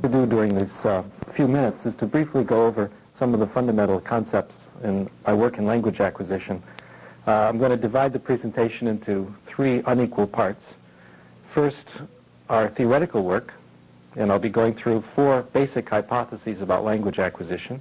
to do during these few minutes is to briefly go over some of the fundamental concepts in my work in language acquisition. I'm going to divide the presentation into three unequal parts. First, our theoretical work, and I'll be going through four basic hypotheses about language acquisition.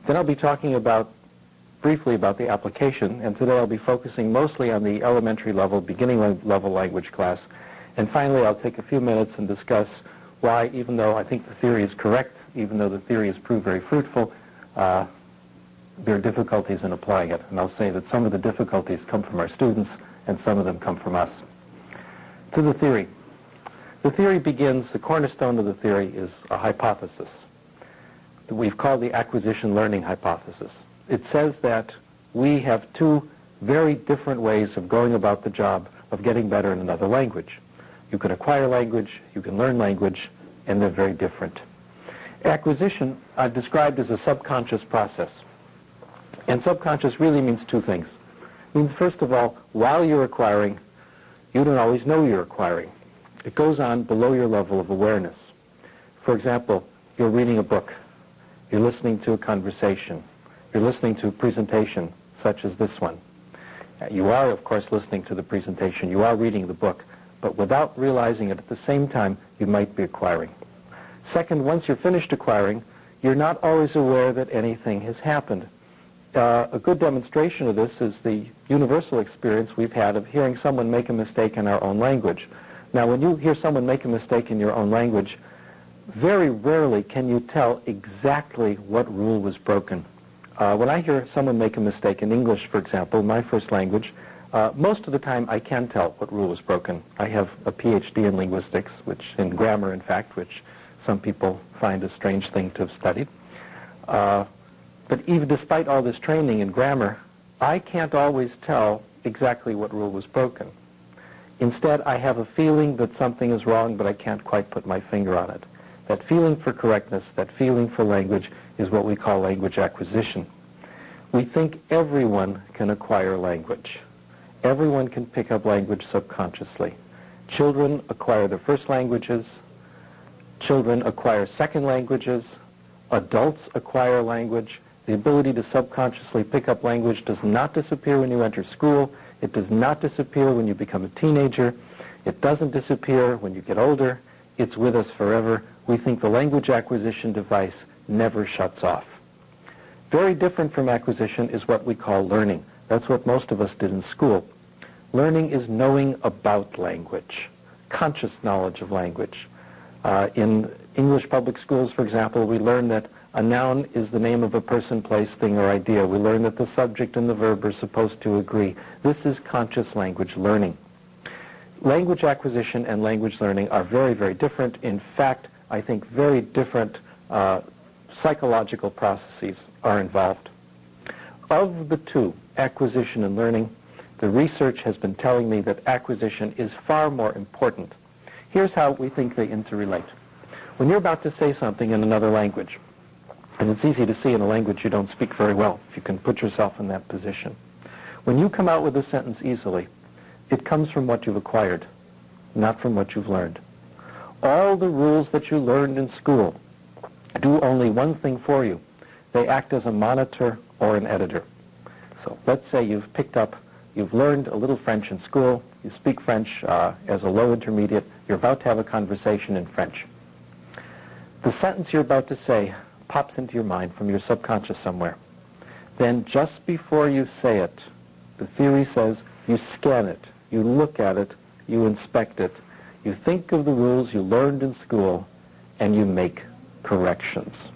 Then I'll be talking briefly about the application, and today I'll be focusing mostly on the elementary level, beginning level language class. And finally, I'll take a few minutes and discuss why, even though I think the theory is correct, even though the theory has proved very fruitful, there are difficulties in applying it. And I'll say that some of the difficulties come from our students and some of them come from us. To the theory. The theory begins, the cornerstone of the theory is a hypothesis that we've called the acquisition learning hypothesis. It says that we have two very different ways of going about the job of getting better in another language. You can acquire language, you can learn language, and they're very different. Acquisition I've described as a subconscious process. And subconscious really means two things. It means, first of all, while you're acquiring, you don't always know you're acquiring. It goes on below your level of awareness. For example, you're reading a book, you're listening to a conversation, you're listening to a presentation such as this one. You are, of course, listening to the presentation, you are reading the book, but without realizing it at the same time, you might be acquiring. Second, once you're finished acquiring, you're not always aware that anything has happened. A good demonstration of this is the universal experience we've had of hearing someone make a mistake in our own language. Now, when you hear someone make a mistake in your own language, very rarely can you tell exactly what rule was broken. When I hear someone make a mistake in English, for example, my first language, most of the time I can tell what rule was broken. I have a PhD in linguistics, in grammar, in fact, which some people find a strange thing to have studied. But even despite all this training in grammar, I can't always tell exactly what rule was broken. Instead, I have a feeling that something is wrong, but I can't quite put my finger on it. That feeling for correctness, that feeling for language, is what we call language acquisition. We think everyone can acquire language. Everyone can pick up language subconsciously. Children acquire their first languages. Children acquire second languages. Adults acquire language. The ability to subconsciously pick up language does not disappear when you enter school. It does not disappear when you become a teenager. It doesn't disappear when you get older. It's with us forever. We think the language acquisition device never shuts off. Very different from acquisition is what we call learning. That's what most of us did in school. Learning is knowing about language, conscious knowledge of language. In English public schools, for example, we learn that a noun is the name of a person, place, thing, or idea. We learn that the subject and the verb are supposed to agree. This is conscious language learning. Language acquisition and language learning are very, very different. In fact, I think very different psychological processes are involved. Of the two, acquisition and learning, the research has been telling me that acquisition is far more important. Here's how we think they interrelate. When you're about to say something in another language, and it's easy to see in a language you don't speak very well, if you can put yourself in that position. When you come out with a sentence easily, it comes from what you've acquired, not from what you've learned. All the rules that you learned in school do only one thing for you. They act as a monitor or an editor. So let's say you've learned a little French in school, you speak French as a low intermediate, you're about to have a conversation in French. The sentence you're about to say pops into your mind from your subconscious somewhere. Then just before you say it, the theory says you scan it, you look at it, you inspect it, you think of the rules you learned in school, and you make corrections.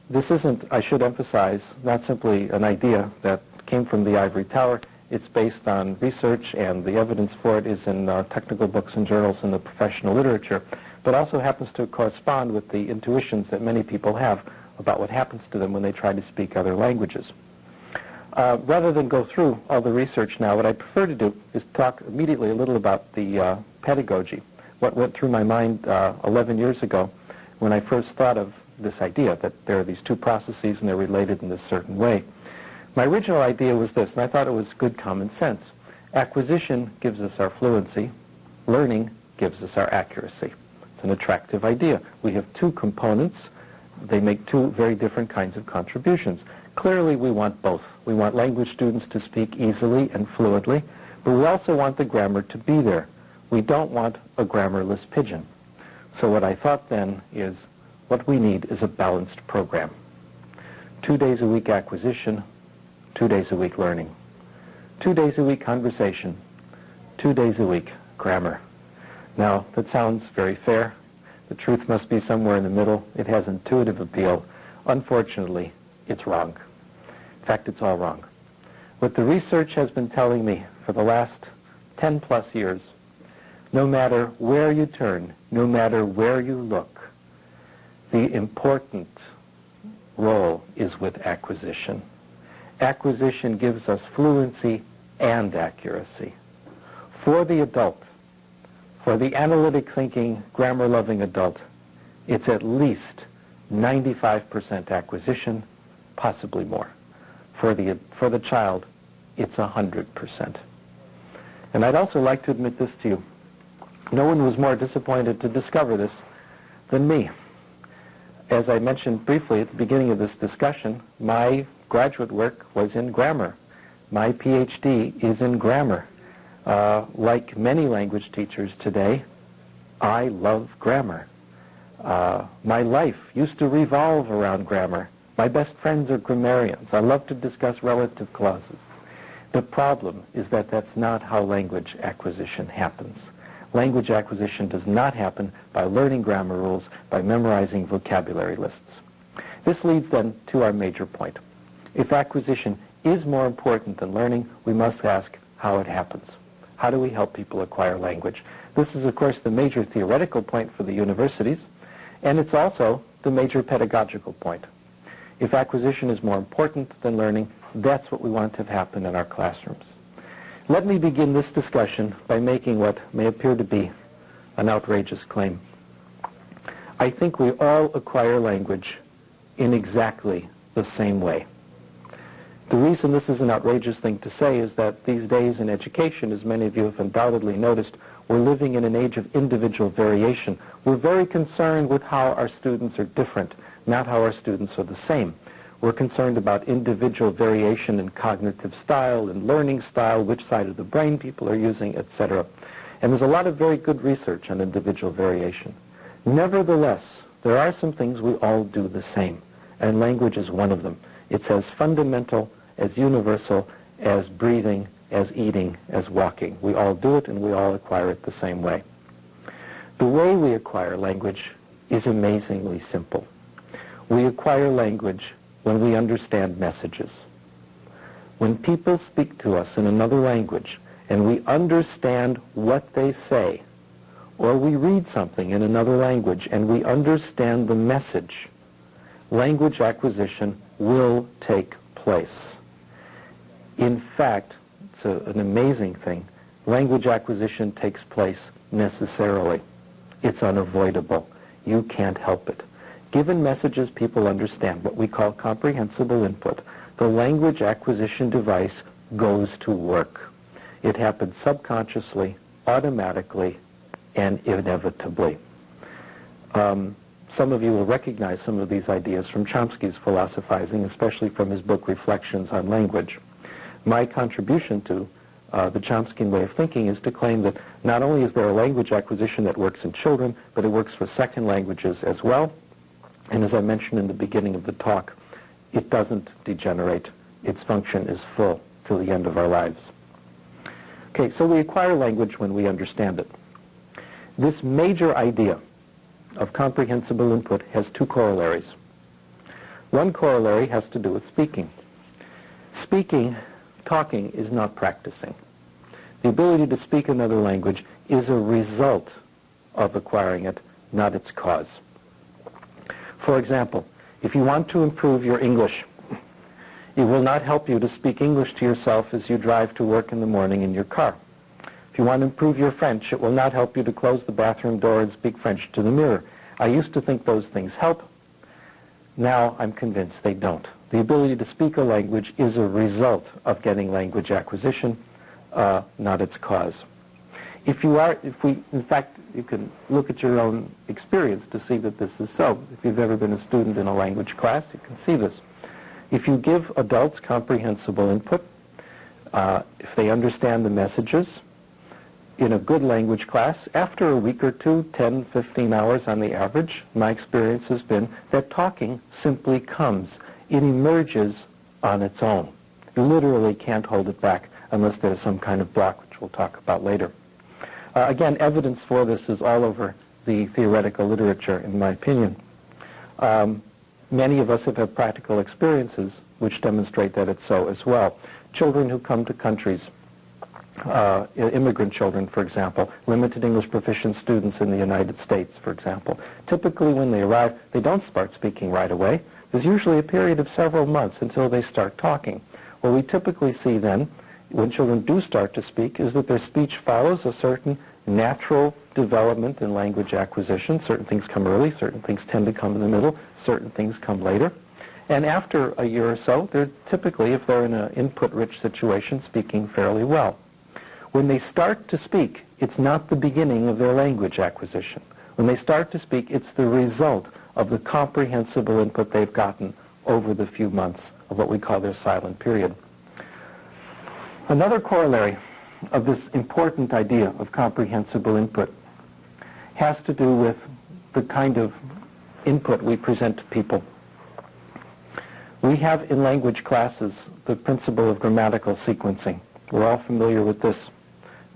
This isn't, I should emphasize, not simply an idea that came from the ivory tower. It's based on research, and the evidence for it is in technical books and journals in the professional literature, but also happens to correspond with the intuitions that many people have about what happens to them when they try to speak other languages. Rather than go through all the research now, what I prefer to do is talk immediately a little about the pedagogy, what went through my mind 11 years ago when I first thought of this idea that there are these two processes and they're related in this certain way. My original idea was this, and I thought it was good common sense. Acquisition gives us our fluency. Learning gives us our accuracy. It's an attractive idea. We have two components. They make two very different kinds of contributions. Clearly, we want both. We want language students to speak easily and fluently, but we also want the grammar to be there. We don't want a grammarless pigeon. So what I thought then is, what we need is a balanced program. 2 days a week acquisition, 2 days a week learning. 2 days a week conversation, 2 days a week grammar. Now, that sounds very fair. The truth must be somewhere in the middle. It has intuitive appeal. Unfortunately, it's wrong. In fact, it's all wrong. What the research has been telling me for the last 10 plus years, no matter where you turn, no matter where you look, the important role is with acquisition. Acquisition gives us fluency and accuracy. For the adult, for the analytic thinking, grammar-loving adult, it's at least 95% acquisition, possibly more. For the child, it's 100%. And I'd also like to admit this to you. No one was more disappointed to discover this than me. As I mentioned briefly at the beginning of this discussion, my graduate work was in grammar. My PhD is in grammar. Like many language teachers today, I love grammar. My life used to revolve around grammar. My best friends are grammarians. I love to discuss relative clauses. The problem is that that's not how language acquisition happens. Language acquisition does not happen by learning grammar rules, by memorizing vocabulary lists. This leads then to our major point. If acquisition is more important than learning, we must ask how it happens. How do we help people acquire language? This is, of course, the major theoretical point for the universities, and it's also the major pedagogical point. If acquisition is more important than learning, that's what we want to happen in our classrooms. Let me begin this discussion by making what may appear to be an outrageous claim. I think we all acquire language in exactly the same way. The reason this is an outrageous thing to say is that these days in education, as many of you have undoubtedly noticed, we're living in an age of individual variation. We're very concerned with how our students are different, not how our students are the same. We're concerned about individual variation in cognitive style and learning style, which side of the brain people are using, etc. And there's a lot of very good research on individual variation. Nevertheless, there are some things we all do the same, and language is one of them. It's as fundamental, as universal, as breathing, as eating, as walking. We all do it, and we all acquire it the same way. The way we acquire language is amazingly simple. We acquire language when we understand messages. When people speak to us in another language and we understand what they say, or we read something in another language and we understand the message, language acquisition will take place. In fact, it's an amazing thing. Language acquisition takes place necessarily. It's unavoidable. You can't help it. Given messages people understand, what we call comprehensible input, the language acquisition device goes to work. It happens subconsciously, automatically, and inevitably. Some of you will recognize some of these ideas from Chomsky's philosophizing, especially from his book Reflections on Language. My contribution to the Chomskyan way of thinking is to claim that not only is there a language acquisition that works in children, but it works for second languages as well. And as I mentioned in the beginning of the talk, it doesn't degenerate. Its function is full till the end of our lives. Okay, so we acquire language when we understand it. This major idea of comprehensible input has two corollaries. One corollary has to do with speaking. Talking is not practicing. The ability to speak another language is a result of acquiring it, not its cause. For example, if you want to improve your English, it will not help you to speak English to yourself as you drive to work in the morning in your car. If you want to improve your French, it will not help you to close the bathroom door and speak French to the mirror. I used to think those things help. Now I'm convinced they don't. The ability to speak a language is a result of getting language acquisition, not its cause. In fact, you can look at your own experience to see that this is so. If you've ever been a student in a language class, you can see this. If you give adults comprehensible input, if they understand the messages, in a good language class, after a week or two, 10, 15 hours on the average, my experience has been that talking simply comes. It emerges on its own. You literally can't hold it back unless there's some kind of block, which we'll talk about later. Again, evidence for this is all over the theoretical literature, in my opinion. Many of us have had practical experiences which demonstrate that it's so as well. Children who come to countries, immigrant children, for example, limited English proficient students in the United States, for example. Typically when they arrive, they don't start speaking right away. There's usually a period of several months until they start talking. What we typically see then, when children do start to speak, is that their speech follows a certain natural development in language acquisition. Certain things come early, certain things tend to come in the middle, certain things come later. And after a year or so, they're typically, if they're in an input-rich situation, speaking fairly well. When they start to speak, it's not the beginning of their language acquisition. When they start to speak, it's the result of the comprehensible input they've gotten over the few months of what we call their silent period. Another corollary of this important idea of comprehensible input has to do with the kind of input we present to people. We have in language classes the principle of grammatical sequencing. We're all familiar with this.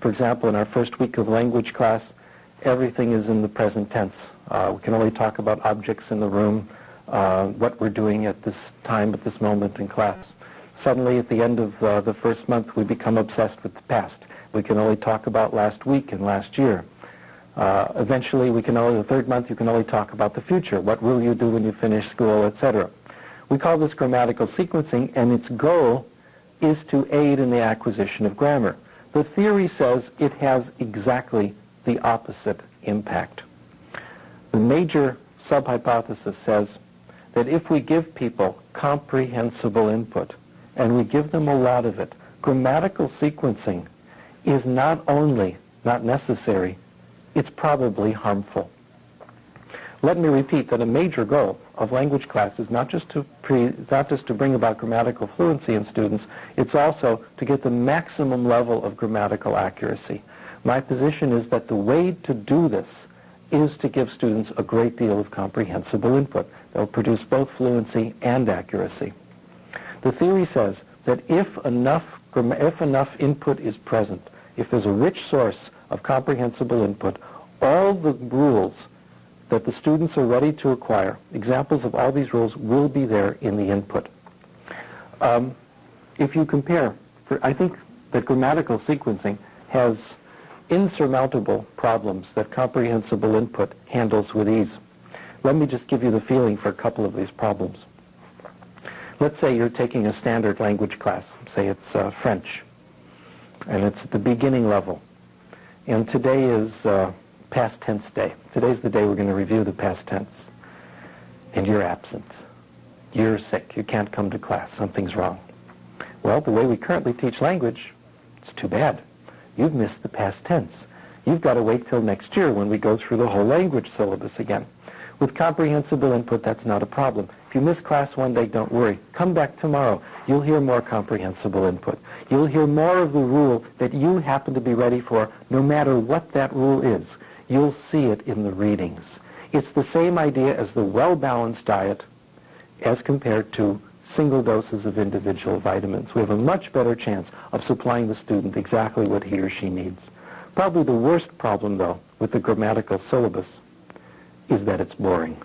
For example, in our first week of language class, everything is in the present tense. We can only talk about objects in the room, what we're doing at this time, at this moment in class. Suddenly, at the end of the first month, we become obsessed with the past. We can only talk about last week and last year. Eventually, the third month, you can only talk about the future. What will you do when you finish school, etc. We call this grammatical sequencing, and its goal is to aid in the acquisition of grammar. The theory says it has exactly the opposite impact. The major sub-hypothesis says that if we give people comprehensible input, and we give them a lot of it, grammatical sequencing is not only not necessary, it's probably harmful. Let me repeat that a major goal of language class is not just to bring about grammatical fluency in students, it's also to get the maximum level of grammatical accuracy. My position is that the way to do this is to give students a great deal of comprehensible input. They'll produce both fluency and accuracy. The theory says that if enough input is present, if there's a rich source of comprehensible input, all the rules that the students are ready to acquire, examples of all these rules will be there in the input. If you compare, I think that grammatical sequencing has insurmountable problems that comprehensible input handles with ease. Let me just give you the feeling for a couple of these problems. Let's say you're taking a standard language class. Say it's French, and it's at the beginning level. And today is past tense day. Today's the day we're going to review the past tense. And you're absent. You're sick. You can't come to class. Something's wrong. Well, the way we currently teach language, it's too bad. You've missed the past tense. You've got to wait till next year when we go through the whole language syllabus again. With comprehensible input, that's not a problem. If you miss class one day, don't worry. Come back tomorrow. You'll hear more comprehensible input. You'll hear more of the rule that you happen to be ready for, no matter what that rule is. You'll see it in the readings. It's the same idea as the well-balanced diet as compared to single doses of individual vitamins. We have a much better chance of supplying the student exactly what he or she needs. Probably the worst problem, though, with the grammatical syllabus is that it's boring.